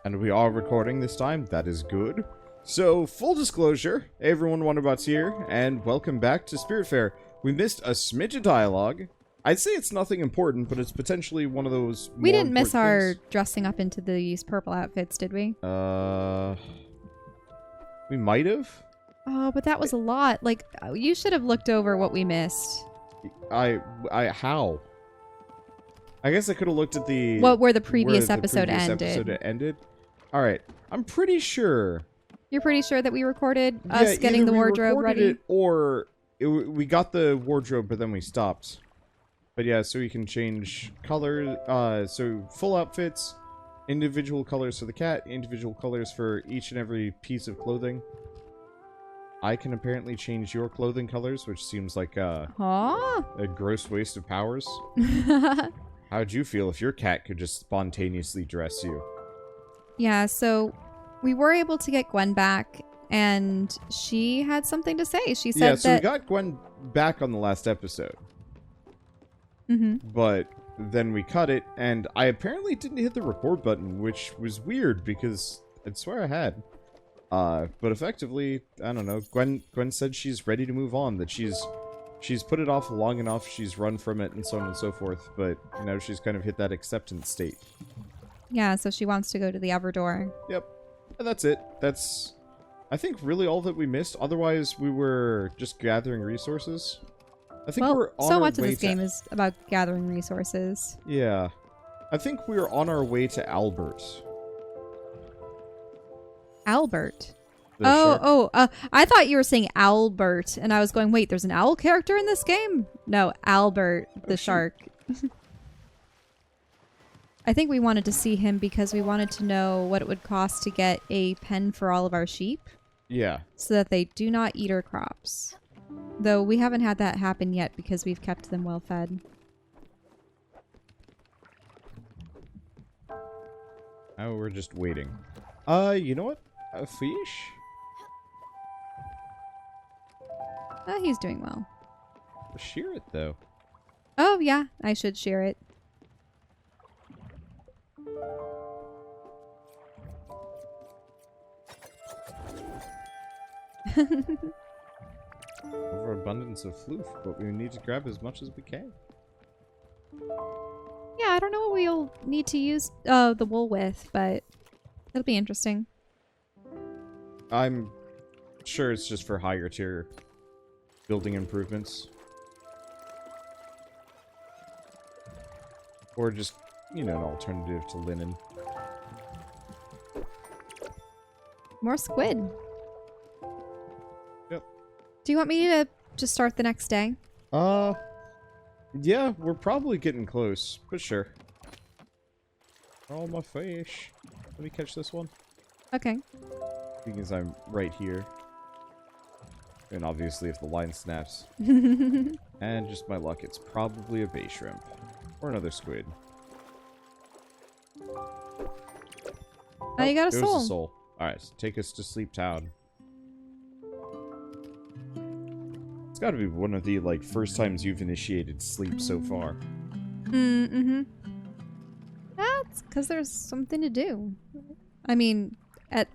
And we are recording this time. That is good. So, full disclosure, hey everyone, Wanderbots here, and welcome back to Spiritfarer. We missed a smidge of dialogue. I'd say it's nothing important, but it's potentially one of those We didn't miss our things. dressing up into these purple outfits, did we? We might have. Oh, but that was a lot. Like, you should have looked over what we missed. How? I guess I could have looked at the... Where the previous episode ended. Alright, I'm pretty sure... You're pretty sure that we recorded us getting the we wardrobe recorded ready? it, or we got the wardrobe, but then we stopped. But yeah, so we can change colors. So full outfits, individual colors for the cat, individual colors for each and every piece of clothing. I can apparently change your clothing colors, which seems like a gross waste of powers. How'd you feel if your cat could just spontaneously dress you? Yeah, so we were able to get Gwen back, and she had something to say. She said so we got Gwen back on the last episode. But then we cut it, and I apparently didn't hit the record button, which was weird, because I'd swear I had. But effectively, I don't know, Gwen said she's ready to move on, that she's put it off long enough, she's run from it, and so on and so forth, but, you know, she's kind of hit that acceptance state. Yeah, so she wants to go to the other door. Yep. And that's it. That's, I think, really all that we missed. Otherwise, we were just gathering resources. I think we're on so our much of way this game is about gathering resources. Yeah. I think we were on our way to Albert. Albert? The shark. I thought you were saying Albert, and I was going, wait, there's an owl character in this game? No, Albert, the shark. I think we wanted to see him because we wanted to know what it would cost to get a pen for all of our sheep. Yeah. So that they do not eat our crops. Though we haven't had that happen yet because we've kept them well fed. Oh, we're just waiting. You know what? A fish? He's doing well. Shear it, though. Oh, yeah. I should shear it. Overabundance of floof, but we need to grab as much as we can. Yeah, I don't know what we'll need to use the wool with, but it'll be interesting. I'm sure it's just for higher tier building improvements. Or just, you know, an alternative to linen. More squid. Yep. Do you want me to just start the next day? Yeah, we're probably getting close, but sure. Oh, my fish. Let me catch this one. Okay. Because I'm right here. And obviously if the line snaps. And just my luck, it's probably a bay shrimp. Or another squid. Oh, you got a it soul. was a soul. Alright, so take us to Sleep Town. It's gotta be one of the, like, first times you've initiated sleep so far. Mm-hmm. That's because there's something to do. I mean,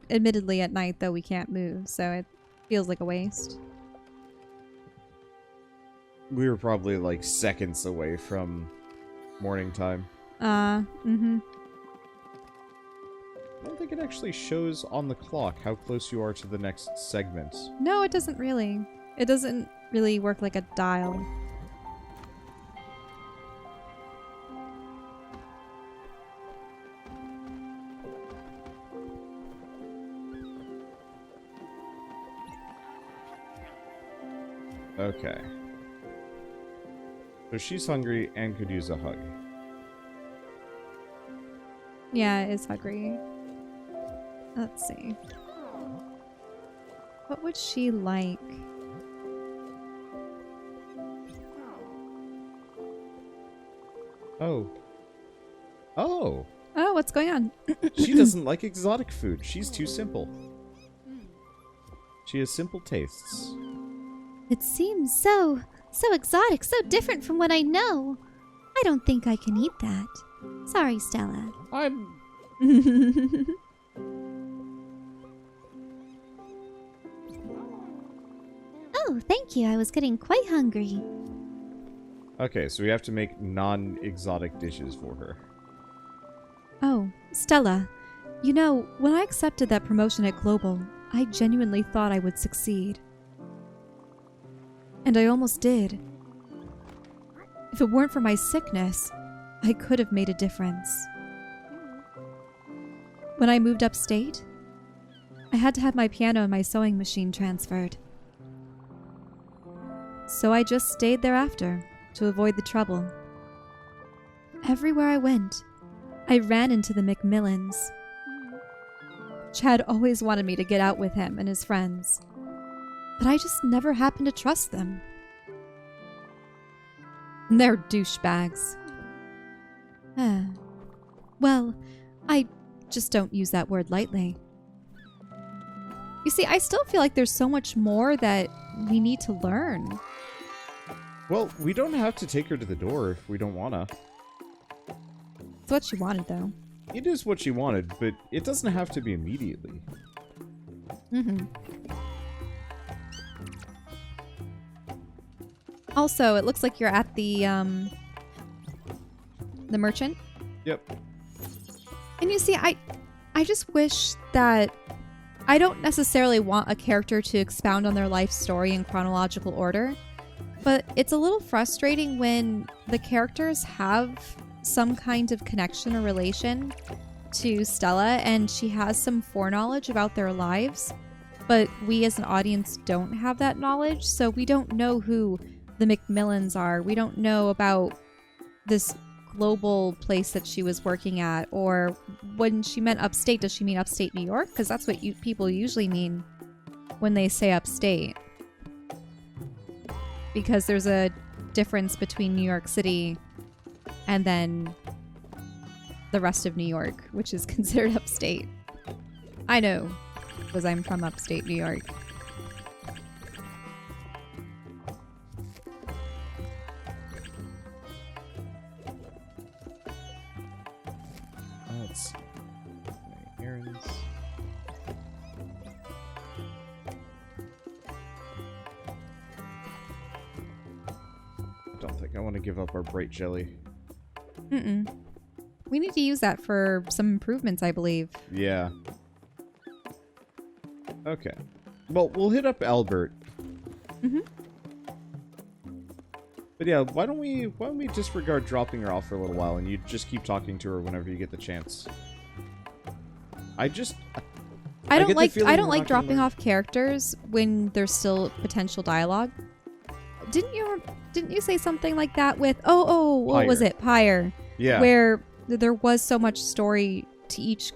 admittedly at night, though, we can't move, so it feels like a waste. We were probably, like, seconds away from morning time. Mm-hmm. I don't think it actually shows on the clock how close you are to the next segment. No, it doesn't really. It doesn't really work like a dial. Okay. So she's hungry and could use a hug. Yeah, it is hungry. Let's see. What would she like? Oh. Oh! Oh, what's going on? She doesn't like exotic food. She's too simple. She has simple tastes. It seems so exotic, so different from what I know. I don't think I can eat that. Sorry, Stella. I'm... thank you. I was getting quite hungry. Okay, so we have to make non-exotic dishes for her. Oh, Stella. You know, when I accepted that promotion at Global, I genuinely thought I would succeed. And I almost did. If it weren't for my sickness, I could have made a difference. When I moved upstate, I had to have my piano and my sewing machine transferred. So I just stayed thereafter to avoid the trouble. Everywhere I went, I ran into the Macmillans. Chad always wanted me to get out with him and his friends, but I just never happened to trust them. And they're douchebags. Well, I just don't use that word lightly. You see, I still feel like there's so much more that we need to learn. Well, we don't have to take her to the door if we don't wanna. It's what she wanted, though. It is what she wanted, but it doesn't have to be immediately. Also, it looks like you're at the merchant. Yep. And you see, I just wish that I don't necessarily want a character to expound on their life story in chronological order, but it's a little frustrating when the characters have some kind of connection or relation to Stella and she has some foreknowledge about their lives, but we as an audience don't have that knowledge, so we don't know who the Macmillans are. We don't know about this global place that she was working at, or when she meant upstate, does she mean upstate New York? Because that's what people usually mean when they say upstate. Because there's a difference between New York City and then the rest of New York, which is considered upstate. I know, because I'm from upstate New York. Let's see. Errands. I don't think I want to give up our bright jelly. We need to use that for some improvements, I believe. Yeah. Okay. Well, we'll hit up Albert. But yeah, why don't we disregard dropping her off for a little while and you just keep talking to her whenever you get the chance. I don't like dropping off characters when there's still potential dialogue. Didn't you say something like that with what was it? Pyre. Yeah. Where there was so much story to each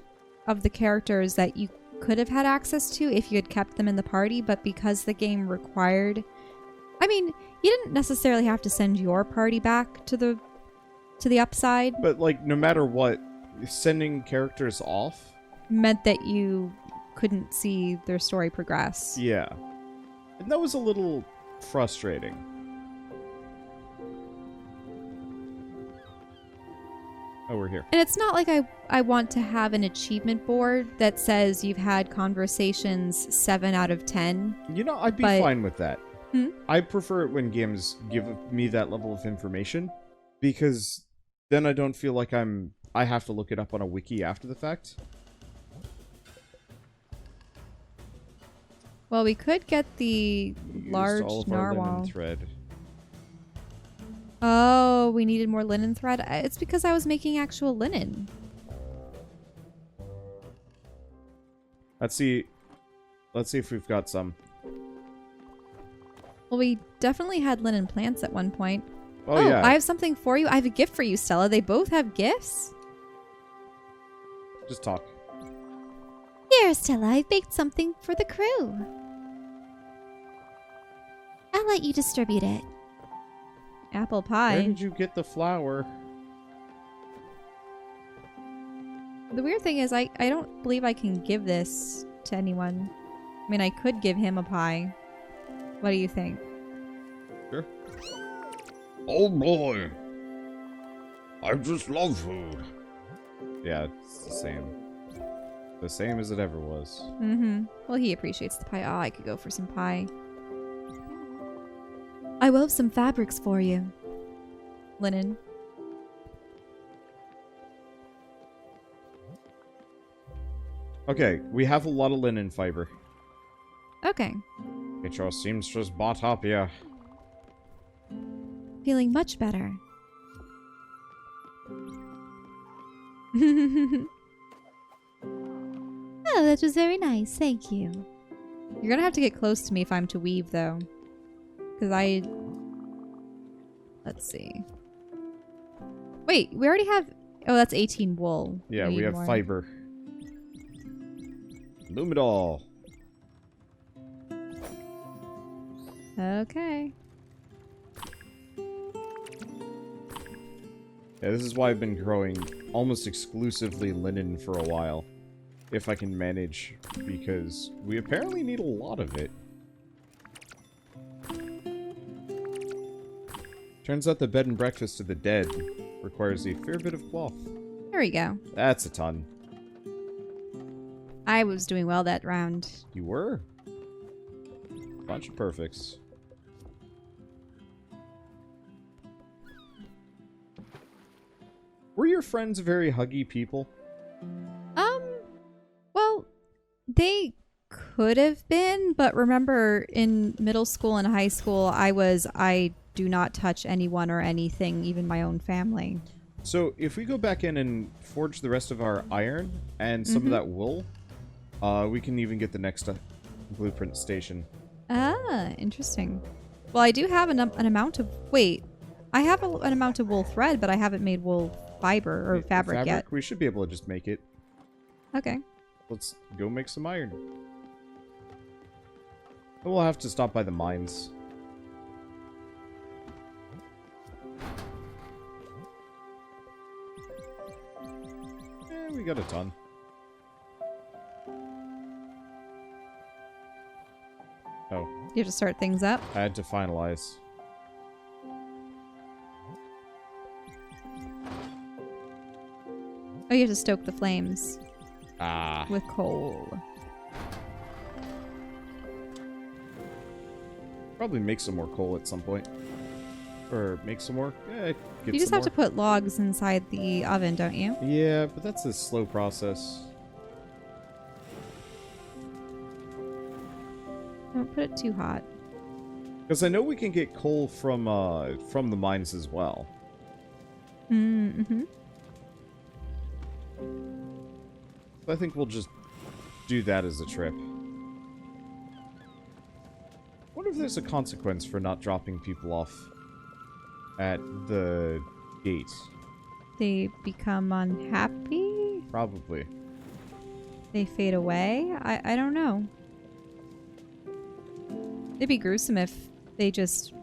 of the characters that you could have had access to if you had kept them in the party, but because the game required, I mean, you didn't necessarily have to send your party back to the upside. But like, no matter what, sending characters off meant that you couldn't see their story progress. Yeah. And that was a little frustrating. Oh, we're here. And it's not like I want to have an achievement board that says you've had conversations 7 out of 10. You know, I'd be fine with that. Hmm? I prefer it when games give me that level of information, because then I don't feel like I have to look it up on a wiki after the fact. Well, we could get the large all of our narwhal. linen thread. Oh, we needed more linen thread? It's because I was making actual linen. Let's see if we've got some. Well, we definitely had linen plants at one point. Oh yeah. I have something for you. I have a gift for you, Stella. They both have gifts. Just talk. Here, Stella, I baked something for the crew. I'll let you distribute it. Apple pie. Where did you get the flour? The weird thing is I don't believe I can give this to anyone. I mean, I could give him a pie. What do you think? Sure. Oh boy. I just love food. Yeah, it's the same. The same as it ever was. Well, he appreciates the pie. Oh, I could go for some pie. I wove some fabrics for you. Linen. Okay, we have a lot of linen fiber. Okay. Get your seamstress bought up, yeah. Feeling much better. Oh, that was very nice. Thank you. You're gonna have to get close to me if I'm to weave, though. Because I... Let's see. Wait, we already have... Oh, that's 18 wool. Yeah, we need have more. fiber. Loom it all. Okay. Yeah, this is why I've been growing almost exclusively linen for a while. If I can manage, because we apparently need a lot of it. Turns out the bed and breakfast of the dead requires a fair bit of cloth. There we go. That's a ton. I was doing well that round. You were? Bunch of perfects. Were your friends very huggy people? Well, they could have been, but remember in middle school and high school, I do not touch anyone or anything, even my own family. So, if we go back in and forge the rest of our iron and some of that wool, we can even get the next blueprint station. Ah, interesting. Well, I do have an amount of... Wait. I have an amount of wool thread, but I haven't made wool fiber or fabric yet. We should be able to just make it. Okay. Let's go make some iron. We'll have to stop by the mines. We got a ton. Oh. You have to start things up? I had to finalize. Oh, you have to stoke the flames. Ah. With coal. Probably make some more coal at some point. Or make some more? Yeah, get You just some have to put logs inside the oven, don't you? Yeah, but that's a slow process. Don't put it too hot. Because I know we can get coal from the mines as well. Mm-hmm. I think we'll just do that as a trip. What if there's a consequence for not dropping people off at the gate? They become unhappy? Probably. They fade away? I don't know. It'd be gruesome if they just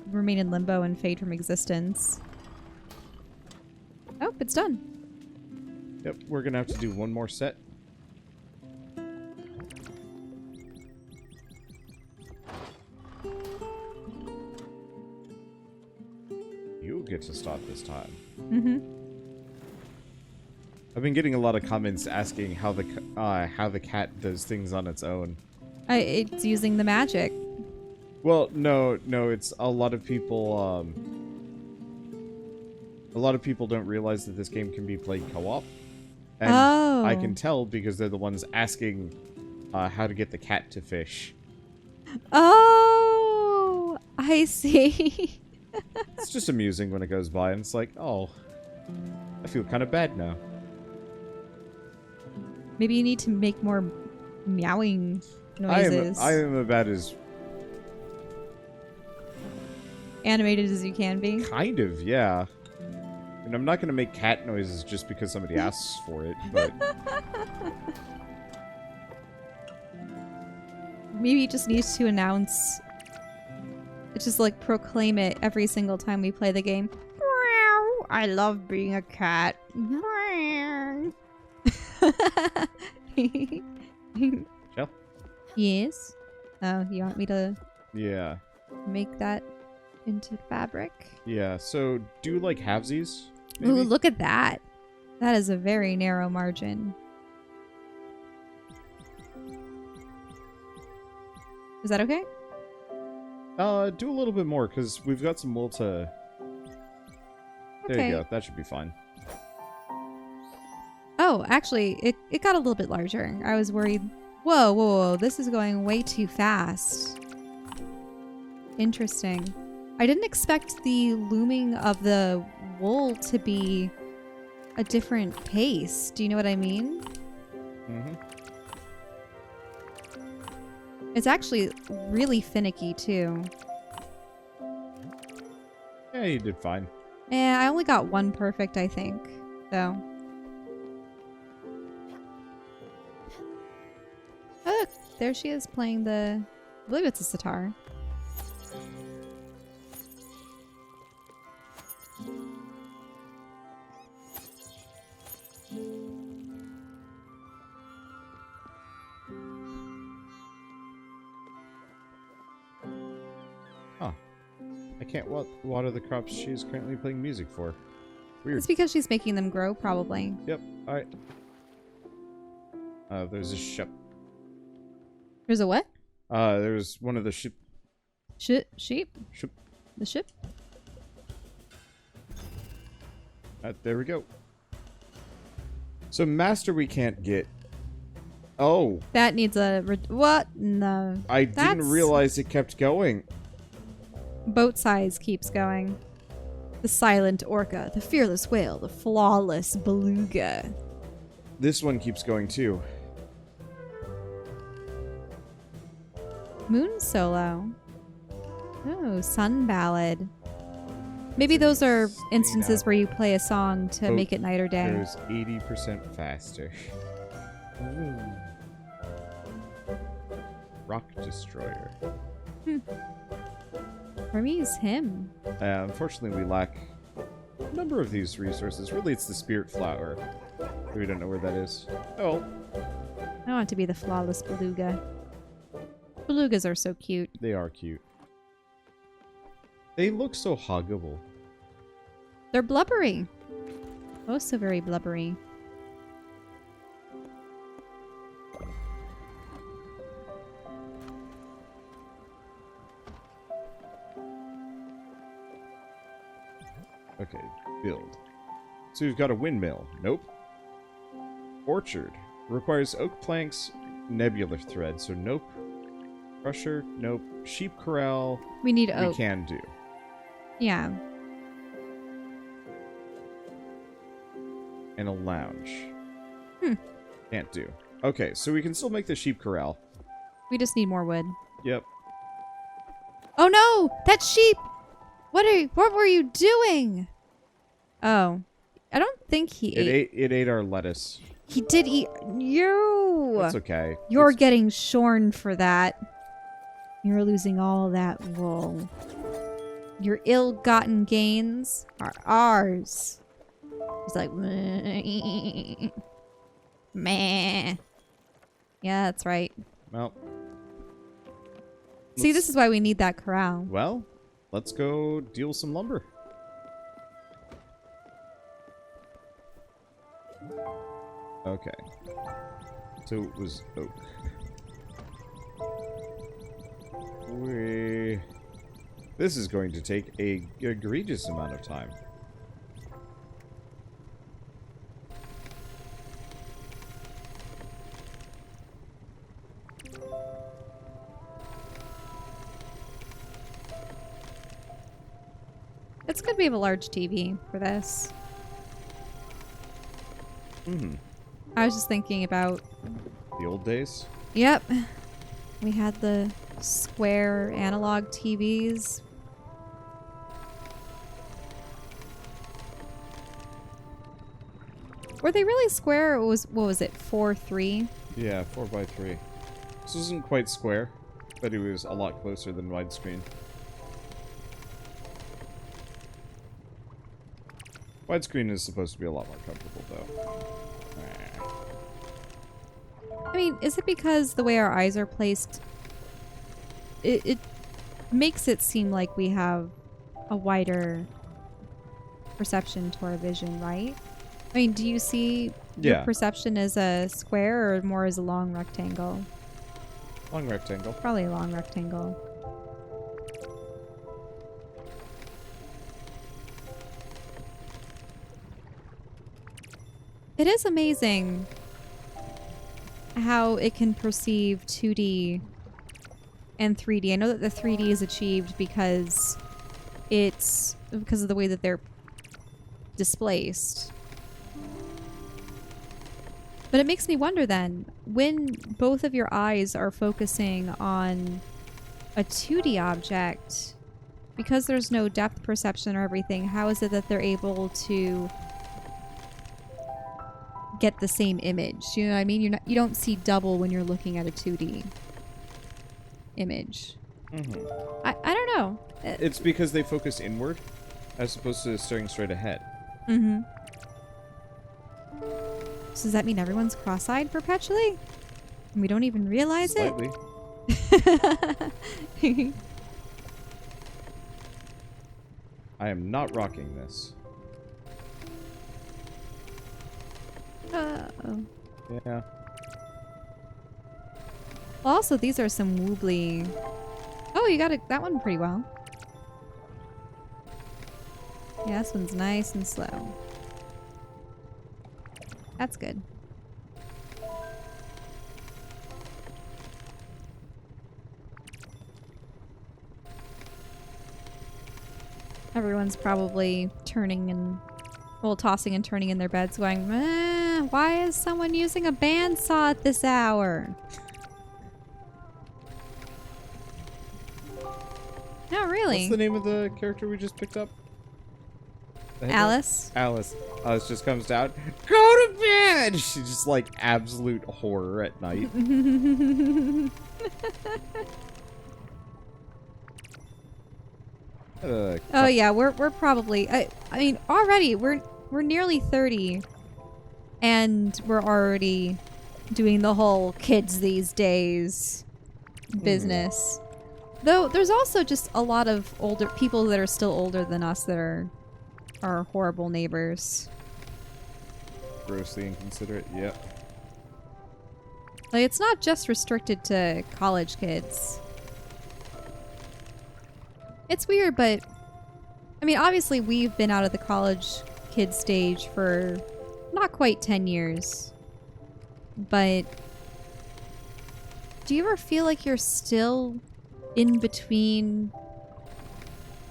remain in limbo and fade from existence. Oh, it's done. Yep, we're gonna have to do one more set. You get to start this time. Mm-hmm. I've been getting a lot of comments asking how the cat does things on its own. It's using the magic. Well, no, it's a lot of people. A lot of people don't realize that this game can be played co-op, and I can tell because they're the ones asking how to get the cat to fish. Oh, I see. It's just amusing when it goes by, and it's like, oh, I feel kind of bad now. Maybe you need to make more meowing noises. I am about as animated as you can be. kind of, yeah. And I'm not gonna make cat noises just because somebody asks for it, but Maybe you just need to announce, just like proclaim it every single time we play the game. Meow. I love being a cat. Meow. Chelle? Yes. Oh, you want me to Yeah. make that into fabric? Yeah, so do like halvesies? Ooh, Maybe? look at that. That is a very narrow margin. Is that okay? Do a little bit more, because we've got some wool to... There Okay. you go. That should be fine. Oh, actually, it got a little bit larger. I was worried. Whoa, whoa, whoa. This is going way too fast. Interesting. I didn't expect the looming of the wool to be a different pace. Do you know what I mean? Mm-hmm. It's actually really finicky, too. Yeah, you did fine. I only got one perfect, I think. So. Oh, look. There she is playing the... I believe it's a sitar. Huh. I can't water the crops she's currently playing music for. Weird. It's because she's making them grow, probably. Yep. Alright. There's a ship. There's a what? There's one of the ship. Sheep? Ship. The ship? There we go. So master we can't get. Oh. That needs a... What? No. I didn't realize it kept going. Boat size keeps going. The silent orca, the fearless whale, the flawless beluga. This one keeps going too. Moon solo. Oh, sun ballad. Maybe those are instances where you play a song to Boat make it night or day. goes 80% faster. Ooh. Rock destroyer. Hermes him. Unfortunately, we lack a number of these resources. Really, it's the Spiritfarer. We don't know where that is. Oh, I want to be the flawless beluga. Belugas are so cute. they are cute. They look so huggable. They're blubbery. Oh, so very blubbery. Okay, build. So we've got a windmill. Nope. Orchard. Requires oak planks, nebular thread. So nope. Crusher. Nope. Sheep corral. We need We oak. can do. Yeah. And a lounge. Hmm. Can't do. Okay, so we can still make the sheep corral. We just need more wood. Yep. Oh no! That sheep! What were you doing? Oh. I don't think he ate. It ate our lettuce. He did eat you. That's okay. You're It's- getting shorn for that. You're losing all that wool. Your ill-gotten gains are ours. He's like, meh. Meh. Yeah, that's right. Well. See, let's- this is why we need that corral. Well, let's go deal some lumber. Okay. So it was oak. This is going to take a egregious amount of time. It's good we have a large TV for this. I was just thinking about... The old days? Yep. We had the square analog TVs. Were they really square or was, what was it, 4:3? Yeah, 4x3. This wasn't quite square, but it was a lot closer than widescreen. Widescreen is supposed to be a lot more comfortable, though. I mean, is it because the way our eyes are placed, it makes it seem like we have a wider perception to our vision, right? I mean, do you see your Yeah. perception as a square or more as a long rectangle? Long rectangle. Probably a long rectangle. It is amazing how it can perceive 2D and 3D. I know that the 3D is achieved because of the way that they're displaced. But it makes me wonder then, when both of your eyes are focusing on a 2D object, because there's no depth perception or everything, how is it that they're able to get the same image? You know what I mean? You don't see double when you're looking at a 2D image. Mm-hmm. I don't know. It's because they focus inward as opposed to staring straight ahead. Mm-hmm. So does that mean everyone's cross-eyed perpetually? And we don't even realize Slightly. it? I am not rocking this. Uh-oh. Yeah. Well, also, these are some woobly... Oh, you got that one pretty well. Yeah, this one's nice and slow. That's good. Everyone's probably turning and... well, tossing and turning in their beds going, why is someone using a bandsaw at this hour? No, really. What's the name of the character we just picked up? Alice? Alice. Alice just comes down. Go to bed! She's just like absolute horror at night. Oh yeah, we're probably... I mean, already, we're nearly 30. And we're already doing the whole kids these days business. Though, there's also just a lot of older people that are still older than us that are horrible neighbors. Grossly inconsiderate, yep. Like, it's not just restricted to college kids. It's weird, but... I mean, obviously we've been out of the college kid stage for not quite 10 years. But... do you ever feel like you're still in between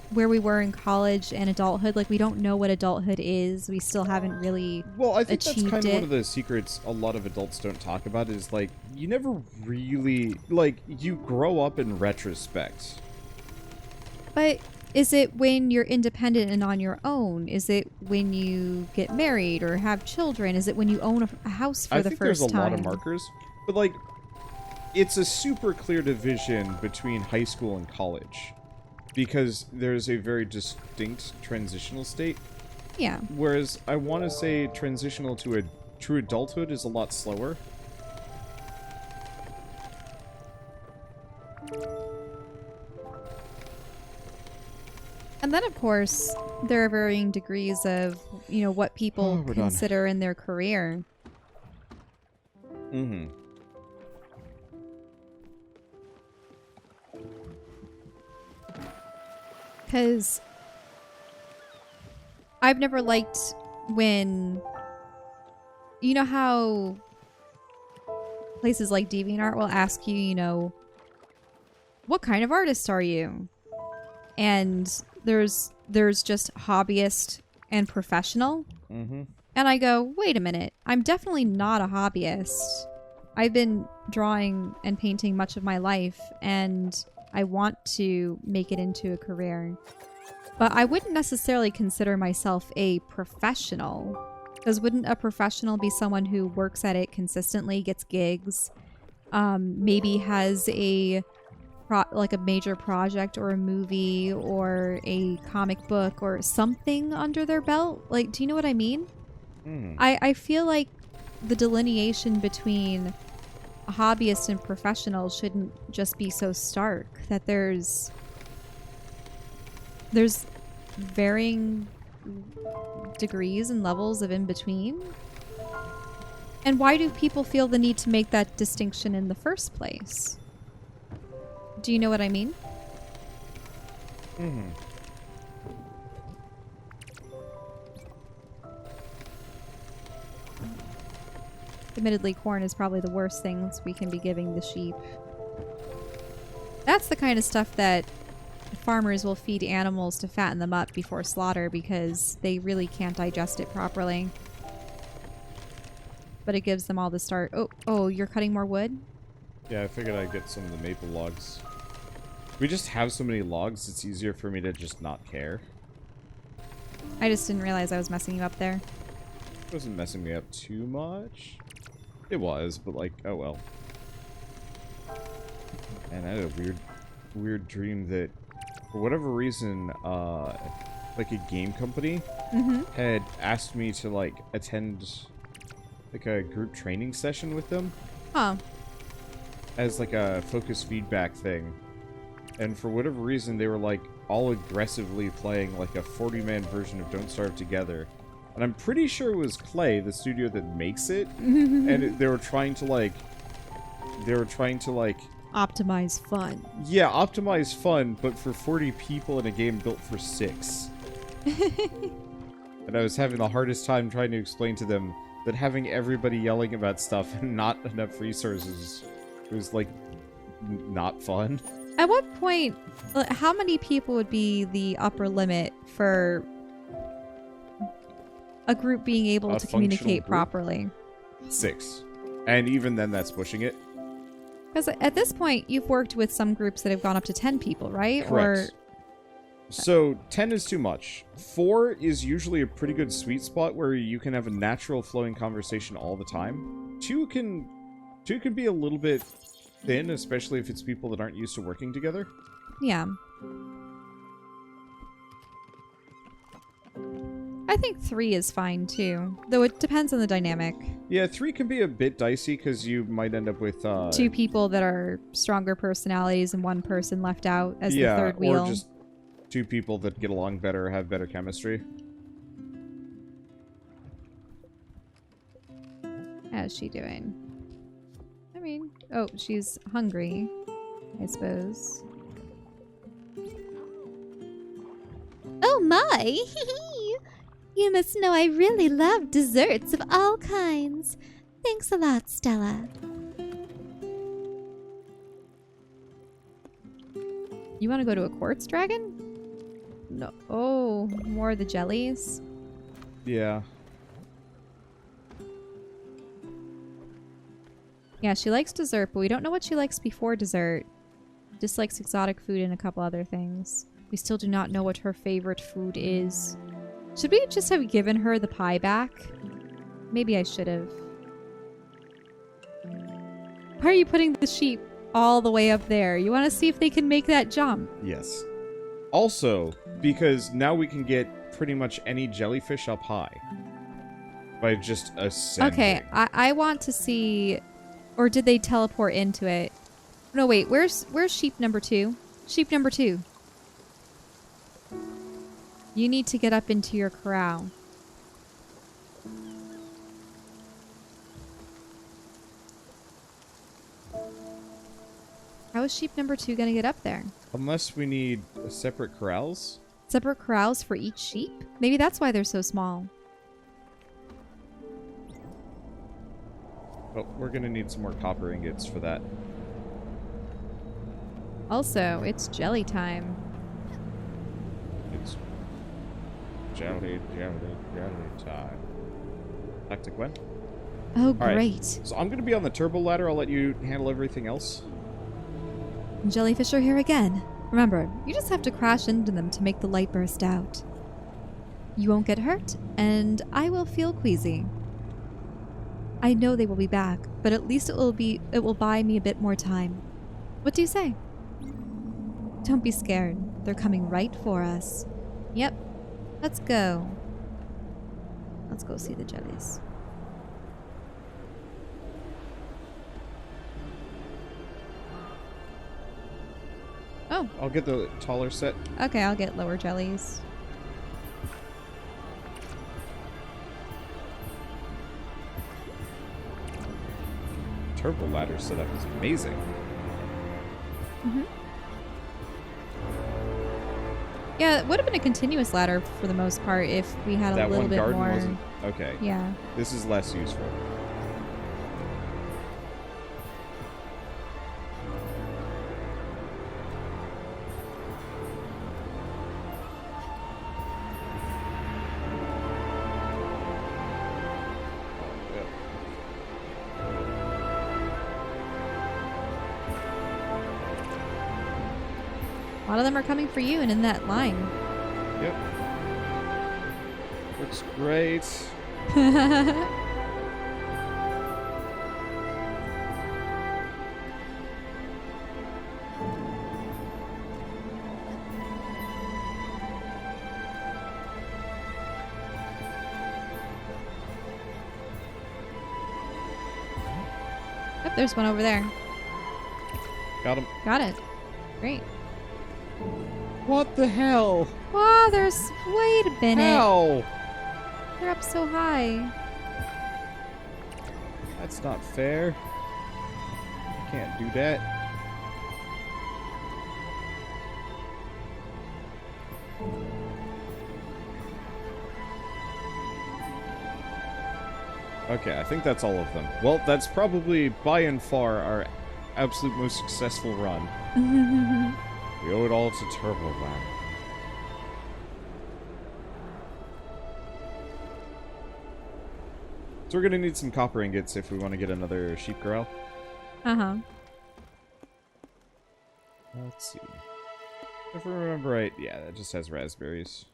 where we were in college and adulthood? Like, we don't know what adulthood is. We still haven't really Well, I think that's achieved kind of it. one of the secrets a lot of adults don't talk about is, like, you never really... like, you grow up in retrospect. But is it when you're independent and on your own? Is it when you get married or have children? Is it when you own a house for the I think first there's a time? lot of markers. But, like, it's a super clear division between high school and college. Because there's a very distinct transitional state. Yeah. Whereas I want to say transitional to a true adulthood is a lot slower. And then, of course, there are varying degrees of, you know, what people we're done. consider in their career. Mm-hmm. Because I've never liked when... you know how places like DeviantArt will ask you, you know, what kind of artist are you? And there's just hobbyist and professional. Mm-hmm. And I go, wait a minute, I'm definitely not a hobbyist. I've been drawing and painting much of my life, and I want to make it into a career. But I wouldn't necessarily consider myself a professional. Because wouldn't a professional be someone who works at it consistently, gets gigs, maybe has a major project or a movie or a comic book or something under their belt? Like, do you know what I mean? Mm. I feel like the delineation between a hobbyist and professional shouldn't just be so stark. That there's varying degrees and levels of in between. And why do people feel the need to make that distinction in the first place? Do you know what I mean? Mm-hmm. Admittedly, corn is probably the worst things we can be giving the sheep. That's the kind of stuff that farmers will feed animals to fatten them up before slaughter because they really can't digest it properly. But it gives them all the start. Oh, you're cutting more wood? Yeah, I figured I'd get some of the maple logs. We just have so many logs, it's easier for me to just not care. I just didn't realize I was messing you up there. It wasn't messing me up too much. It was, but like, oh well. And I had a weird dream that, for whatever reason, like a game company had asked me to like attend like a group training session with them. Huh. As like a focus feedback thing. And for whatever reason, they were like all aggressively playing like a 40-man version of Don't Starve Together. And I'm pretty sure it was Clay, the studio that makes it. And they were trying to like Optimize fun. yeah, optimize fun, but for 40 people in a game built for 6. And I was having the hardest time trying to explain to them that having everybody yelling about stuff and not enough resources was like not fun. At what point, how many people would be the upper limit for a group being able to communicate properly? 6. And even then, that's pushing it. Because at this point, you've worked with some groups that have gone up to 10 people, right? Correct. So 10 is too much. 4 is usually a pretty good sweet spot where you can have a natural flowing conversation all the time. 2 can be a little bit thin, especially if it's people that aren't used to working together. Yeah. I think 3 is fine too, though it depends on the dynamic. Yeah, 3 can be a bit dicey because you might end up with 2 people that are stronger personalities and 1 person left out as the third wheel. Or just 2 people that get along better, have better chemistry. How's she doing? I mean, oh, she's hungry, I suppose. Oh my! You must know I really love desserts of all kinds. Thanks a lot, Stella. You want to go to a quartz dragon? No. Oh, more of the jellies. Yeah. Yeah, she likes dessert, but we don't know what she likes before dessert. Dislikes exotic food and a couple other things. We still do not know what her favorite food is. Should we just have given her the pie back? Maybe I should have. Why are you putting the sheep all the way up there? You want to see if they can make that jump? Yes. Also, because now we can get pretty much any jellyfish up high. By just ascending. Okay, I want to see... Or did they teleport into it? No, wait. Where's sheep number 2? Sheep number 2. You need to get up into your corral. How is sheep number 2 going to get up there? Unless we need separate corrals. Separate corrals for each sheep? Maybe that's why they're so small. But we're gonna need some more copper ingots for that. Also, it's jelly time. It's jelly time. Back to Gwen. Oh, All right. great. So I'm gonna be on the turbo ladder. I'll let you handle everything else. Jellyfish are here again. Remember, you just have to crash into them to make the light burst out. You won't get hurt, and I will feel queasy. I know they will be back, but at least it will buy me a bit more time. What do you say? Don't be scared. They're coming right for us. Yep. Let's go. Let's go see the jellies. Oh. I'll get the taller set. Okay, I'll get lower jellies. Turbo ladder setup is amazing. Mm-hmm. Yeah, it would have been a continuous ladder for the most part if we had That a little one bit garden more. wasn't okay. Yeah. This is less useful. A lot of them are coming for you and in that line. Yep. Looks great. Yep, there's one over there. Got him. Got it. Great. What the hell? Wow, there's... Wait a minute. How? They're up so high. That's not fair. I can't do that. Okay, I think that's all of them. Well, that's probably by and far our absolute most successful run. We owe it all to Turbo Man. So we're gonna need some copper ingots if we want to get another sheep corral. Uh-huh. Let's see. If I remember right, yeah, that just has raspberries.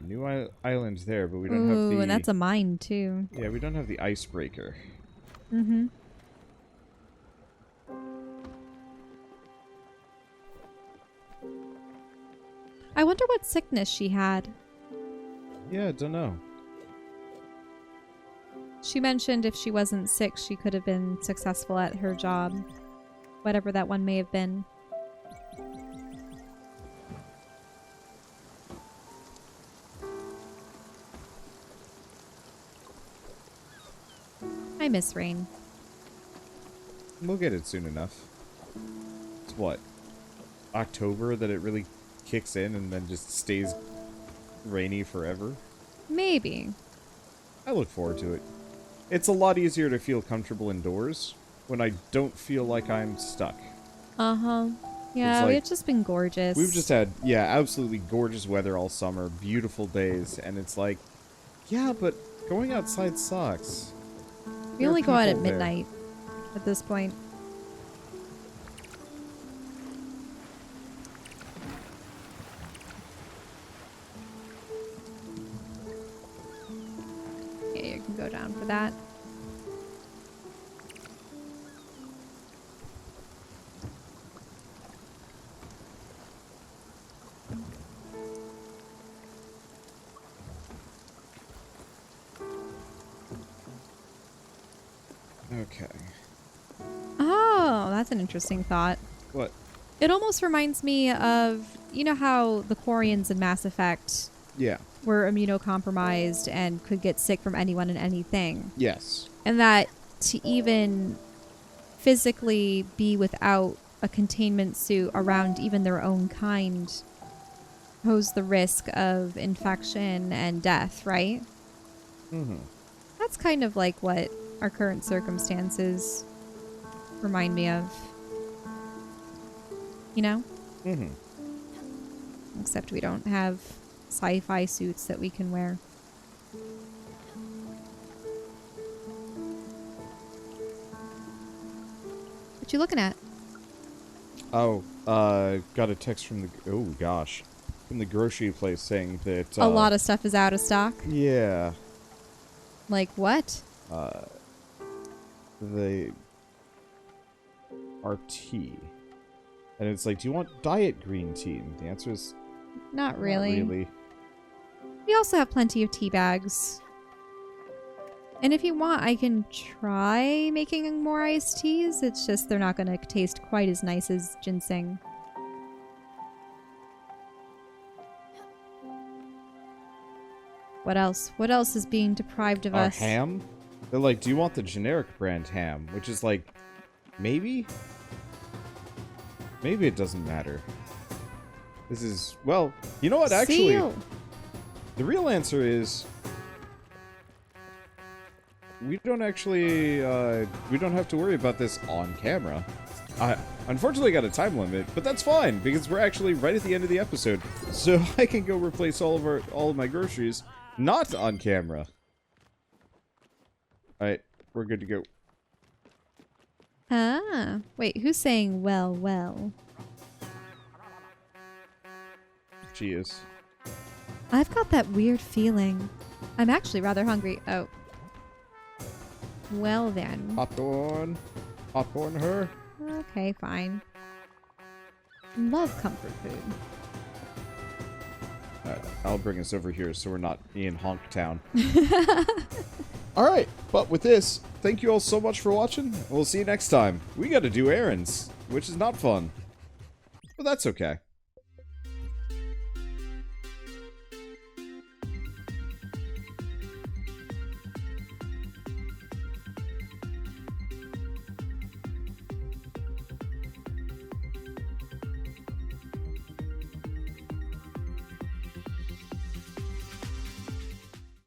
A new island there, but we don't have the... Ooh, and that's a mine, too. Yeah, we don't have the icebreaker. Mm-hmm. I wonder what sickness she had. Yeah, don't know. She mentioned if she wasn't sick, she could have been successful at her job. Whatever that one may have been. I miss rain. We'll get it soon enough. It's what? October that it really kicks in and then just stays rainy forever? Maybe. I look forward to it. It's a lot easier to feel comfortable indoors when I don't feel like I'm stuck. Uh-huh. Yeah, like, it's just been gorgeous. We've just had, yeah, absolutely gorgeous weather all summer, beautiful days, and it's like, yeah, but going outside sucks. We only go out at midnight at this point. Yeah, you can go down for that. Okay. Oh, that's an interesting thought. What? It almost reminds me of, you know how the Quarians in Mass Effect Yeah. were immunocompromised and could get sick from anyone and anything. Yes. And that to even physically be without a containment suit around even their own kind pose the risk of infection and death, right? Mm-hmm. That's kind of like what our current circumstances remind me of. You know? Mm-hmm. Except we don't have sci-fi suits that we can wear. What you looking at? Oh, got a text from the... Oh, gosh. From the grocery place saying that... A lot of stuff is out of stock? Yeah. Like what? The... Our tea. And it's like, do you want diet green tea? And the answer is... Not really. Not really. We also have plenty of tea bags. And if you want, I can try making more iced teas. It's just they're not going to taste quite as nice as ginseng. What else? What else is being deprived of Our us? ham? They're like, do you want the generic brand ham? Which is like, maybe? Maybe it doesn't matter. This is, well, you know what, actually, Seal. the real answer is, we don't actually, we don't have to worry about this on camera. I unfortunately got a time limit, but that's fine, because we're actually right at the end of the episode, so I can go replace all of my groceries, not on camera. Alright, we're good to go. Ah, wait, who's saying well, well? She is. I've got that weird feeling. I'm actually rather hungry. Oh. Well then. Popcorn. Popcorn her. Okay, fine. Love comfort food. Alright, I'll bring us over here so we're not in Honk Town. Alright, but with this, thank you all so much for watching. We'll see you next time. We gotta do errands, which is not fun. But that's okay.